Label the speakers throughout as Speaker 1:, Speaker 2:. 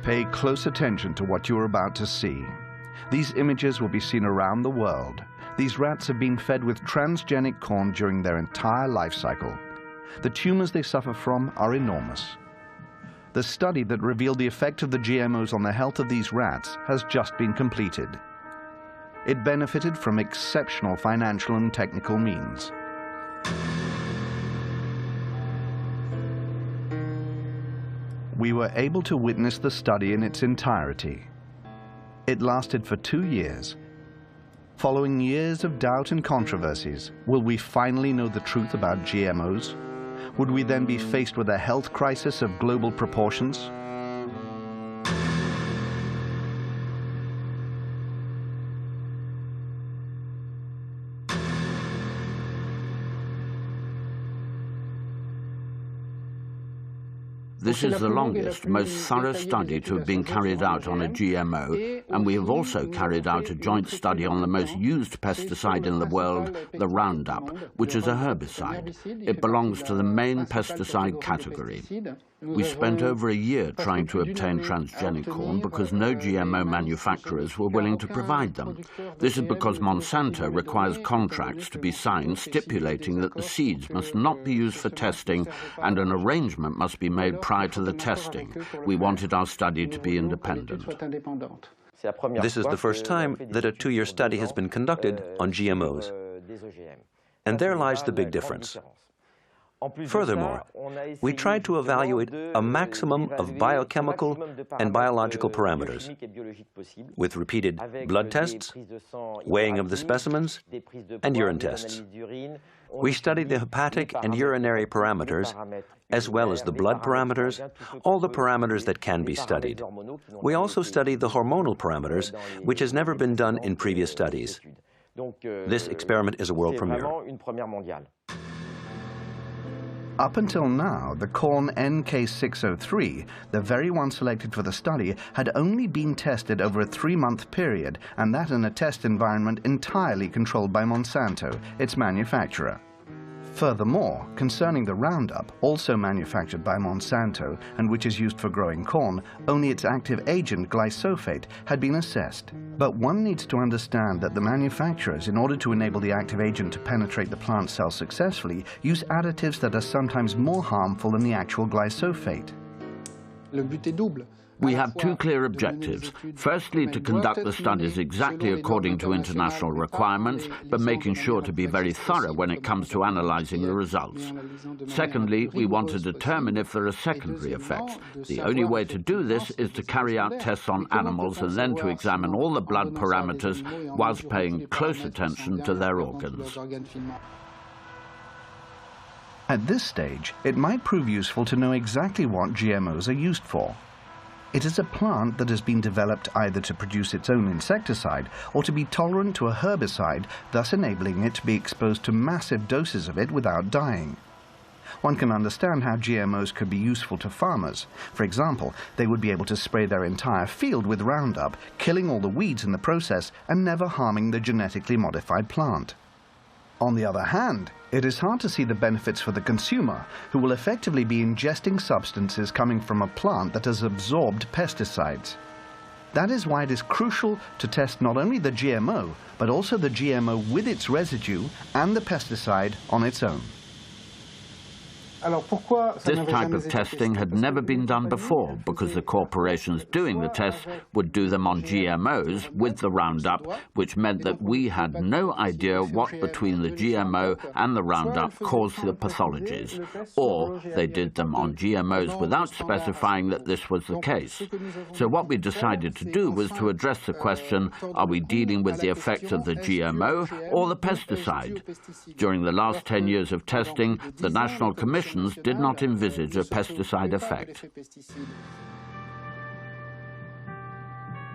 Speaker 1: Pay close attention to what you are about to see. These images will be seen around the world. These rats have been fed with transgenic corn during their entire life cycle. The tumors they suffer from are enormous. The study that revealed the effect of the GMOs on the health of these rats has just been completed. It benefited from exceptional financial and technical means. We were able to witness the study in its entirety. It lasted for 2 years. Following years of doubt and controversies, will we finally know the truth about GMOs? Would we then be faced with a health crisis of global proportions?
Speaker 2: This is the longest, most thorough study to have been carried out on a GMO, and we have also carried out a joint study on the most used pesticide in the world, the Roundup, which is a herbicide. It belongs to the main pesticide category. We spent over a year trying to obtain transgenic corn because no GMO manufacturers were willing to provide them. This is because Monsanto requires contracts to be signed stipulating that the seeds must not be used for testing and an arrangement must be made prior to the testing. We wanted our study to be independent.
Speaker 3: This is the first time that a 2-year study has been conducted on GMOs. And there lies the big difference. Furthermore, we tried to evaluate a maximum of biochemical and biological parameters with repeated blood tests, weighing of the specimens, and urine tests. We studied the hepatic and urinary parameters, as well as the blood parameters, all the parameters that can be studied. We also studied the hormonal parameters, which has never been done in previous studies. This experiment is a world premiere.
Speaker 1: Up until now, the corn NK603, the very one selected for the study, had only been tested over a 3-month period, and that in a test environment entirely controlled by Monsanto, its manufacturer. Furthermore, concerning the Roundup, also manufactured by Monsanto and which is used for growing corn, only its active agent, glyphosate, had been assessed. But one needs to understand that the manufacturers, in order to enable the active agent to penetrate the plant cell successfully, use additives that are sometimes more harmful than the actual glyphosate.
Speaker 2: We had 2 clear objectives. Firstly, to conduct the studies exactly according to international requirements, but making sure to be very thorough when it comes to analyzing the results. Secondly, we want to determine if there are secondary effects. The only way to do this is to carry out tests on animals and then to examine all the blood parameters whilst paying close attention to their organs.
Speaker 1: At this stage, it might prove useful to know exactly what GMOs are used for. It is a plant that has been developed either to produce its own insecticide or to be tolerant to a herbicide, thus enabling it to be exposed to massive doses of it without dying. One can understand how GMOs could be useful to farmers. For example, they would be able to spray their entire field with Roundup, killing all the weeds in the process and never harming the genetically modified plant. On the other hand, it is hard to see the benefits for the consumer, who will effectively be ingesting substances coming from a plant that has absorbed pesticides. That is why it is crucial to test not only the GMO, but also the GMO with its residue and the pesticide on its own.
Speaker 2: This type of testing had never been done before because the corporations doing the tests would do them on GMOs with the Roundup, which meant that we had no idea what between the GMO and the Roundup caused the pathologies, or they did them on GMOs without specifying that this was the case. So what we decided to do was to address the question, are we dealing with the effects of the GMO or the pesticide? During the last 10 years of testing, the National Commission did not envisage a pesticide effect.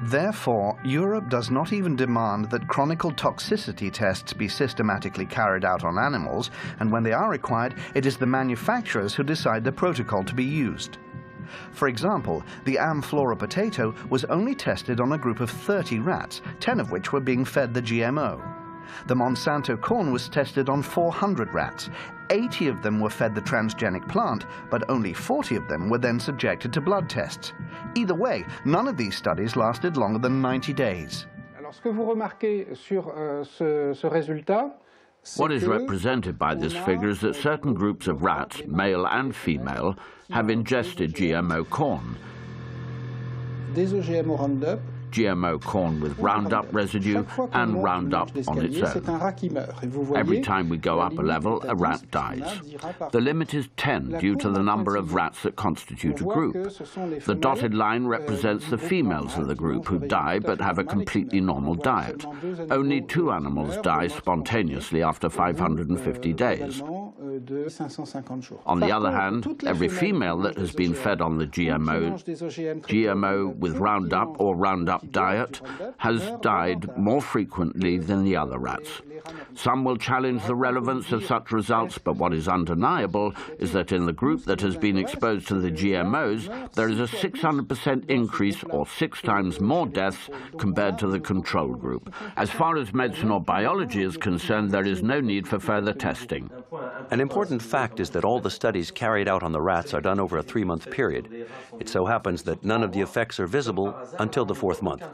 Speaker 1: Therefore, Europe does not even demand that chronicle toxicity tests be systematically carried out on animals, and when they are required, it is the manufacturers who decide the protocol to be used. For example, the Amflora potato was only tested on a group of 30 rats, 10 of which were being fed the GMO. The Monsanto corn was tested on 400 rats. 80 of them were fed the transgenic plant, but only 40 of them were then subjected to blood tests. Either way, none of these studies lasted longer than 90 days.
Speaker 2: What is represented by this figure is that certain groups of rats, male and female, have ingested GMO corn. GMO corn with Roundup residue and Roundup on its own. Every time we go up a level, a rat dies. The limit is 10 due to the number of rats that constitute a group. The dotted line represents the females of the group who die but have a completely normal diet. Only 2 animals die spontaneously after 550 days. On the other hand, every female that has been fed on the GMO with Roundup or Roundup diet has died more frequently than the other rats. Some will challenge the relevance of such results, but what is undeniable is that in the group that has been exposed to the GMOs, there is a 600% increase or 6 times more deaths compared to the control group. As far as medicine or biology is concerned, there is no need for further testing.
Speaker 3: An important fact is that all the studies carried out on the rats are done over a 3-month period. It so happens that none of the effects are visible until the 4th month.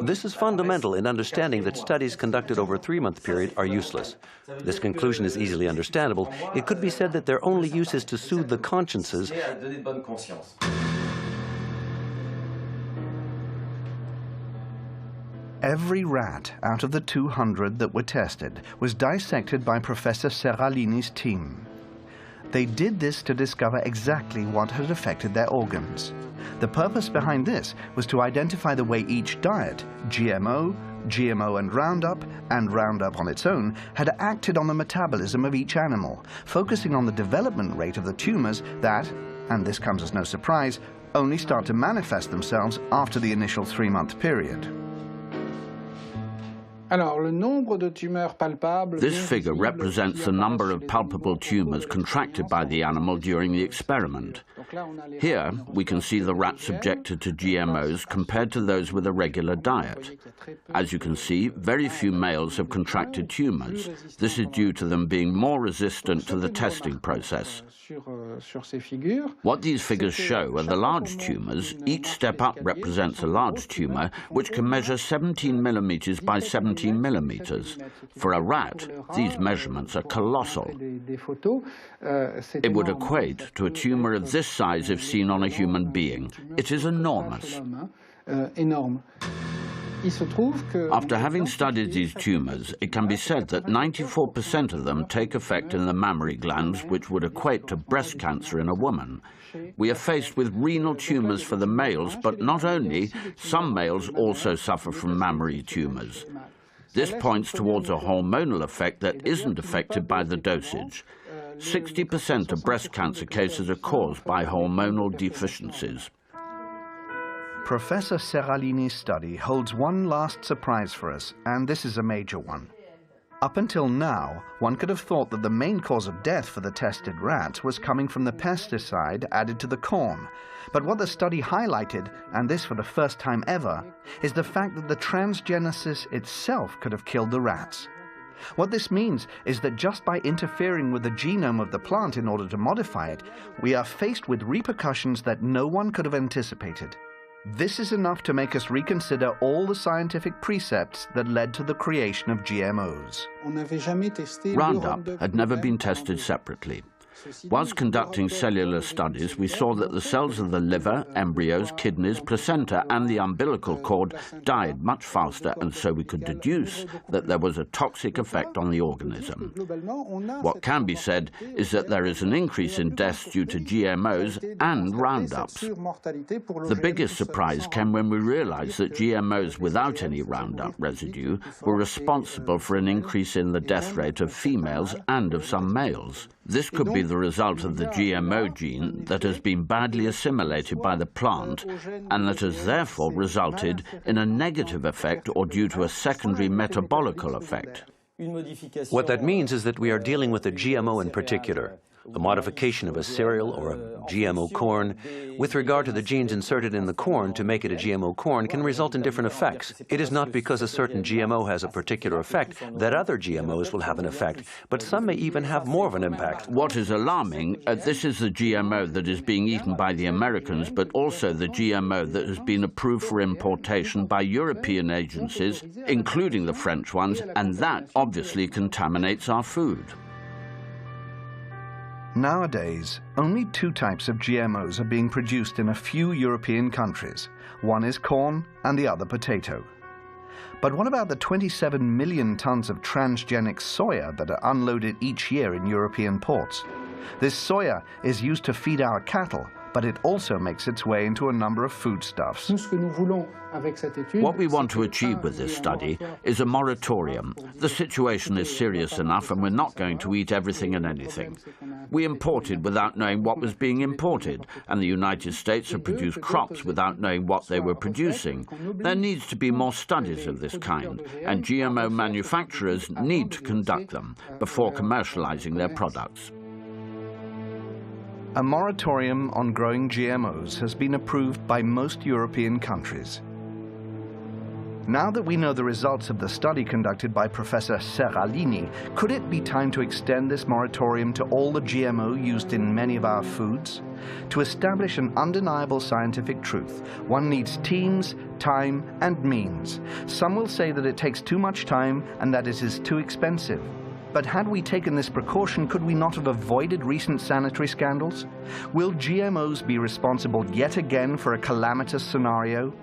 Speaker 3: This is fundamental in understanding that studies conducted over a 3-month period are useless. This conclusion is easily understandable. It could be said that their only use is to soothe the consciences
Speaker 1: Every rat out of the 200 that were tested was dissected by Professor Seralini's team. They did this to discover exactly what had affected their organs. The purpose behind this was to identify the way each diet, GMO, GMO and Roundup on its own, had acted on the metabolism of each animal, focusing on the development rate of the tumors that, and this comes as no surprise, only start to manifest themselves after the initial 3-month period.
Speaker 2: This figure represents the number of palpable tumors contracted by the animal during the experiment. Here, we can see the rats subjected to GMOs compared to those with a regular diet. As you can see, very few males have contracted tumors. This is due to them being more resistant to the testing process. What these figures show are the large tumors. Each step up represents a large tumor, which can measure 17 millimeters by 17 millimeters. For a rat, these measurements are colossal. It would equate to a tumor of this size if seen on a human being. It is enormous. After having studied these tumors, it can be said that 94% of them take effect in the mammary glands, which would equate to breast cancer in a woman. We are faced with renal tumors for the males, but not only, some males also suffer from mammary tumors. This points towards a hormonal effect that isn't affected by the dosage. 60% of breast cancer cases are caused by hormonal deficiencies.
Speaker 1: Professor Seralini's study holds one last surprise for us, and this is a major one. Up until now, one could have thought that the main cause of death for the tested rats was coming from the pesticide added to the corn. But what the study highlighted, and this for the first time ever, is the fact that the transgenesis itself could have killed the rats. What this means is that just by interfering with the genome of the plant in order to modify it, we are faced with repercussions that no one could have anticipated. This is enough to make us reconsider all the scientific precepts that led to the creation of GMOs.
Speaker 2: Roundup had never been tested separately. Whilst conducting cellular studies, we saw that the cells of the liver, embryos, kidneys, placenta and the umbilical cord died much faster, and so we could deduce that there was a toxic effect on the organism. What can be said is that there is an increase in deaths due to GMOs and Roundups. The biggest surprise came when we realized that GMOs without any Roundup residue were responsible for an increase in the death rate of females and of some males. This could be the result of the GMO gene that has been badly assimilated by the plant and that has therefore resulted in a negative effect or due to a secondary metabolical effect.
Speaker 3: What that means is that we are dealing with a GMO in particular. a modification of a cereal or a GMO corn, with regard to the genes inserted in the corn to make it a GMO corn, can result in different effects. It is not because a certain GMO has a particular effect that other GMOs will have an effect, but some may even have more of an impact.
Speaker 2: What is alarming, this is the GMO that is being eaten by the Americans, but also the GMO that has been approved for importation by European agencies, including the French ones, and that obviously contaminates our food.
Speaker 1: Nowadays, only 2 types of GMOs are being produced in a few European countries. One is corn and the other potato. But what about the 27 million tons of transgenic soya that are unloaded each year in European ports? This soya is used to feed our cattle, but it also makes its way into a number of foodstuffs.
Speaker 2: What we want to achieve with this study is a moratorium. The situation is serious enough and we're not going to eat everything and anything. We imported without knowing what was being imported, and the United States have produced crops without knowing what they were producing. There needs to be more studies of this kind, and GMO manufacturers need to conduct them before commercializing their products.
Speaker 1: A moratorium on growing GMOs has been approved by most European countries. Now that we know the results of the study conducted by Professor Serralini, could it be time to extend this moratorium to all the GMO used in many of our foods? To establish an undeniable scientific truth, one needs teams, time, and means. Some will say that it takes too much time and that it is too expensive. But had we taken this precaution, could we not have avoided recent sanitary scandals? Will GMOs be responsible yet again for a calamitous scenario?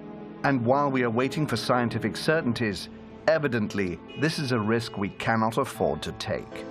Speaker 1: And while we are waiting for scientific certainties, evidently, this is a risk we cannot afford to take.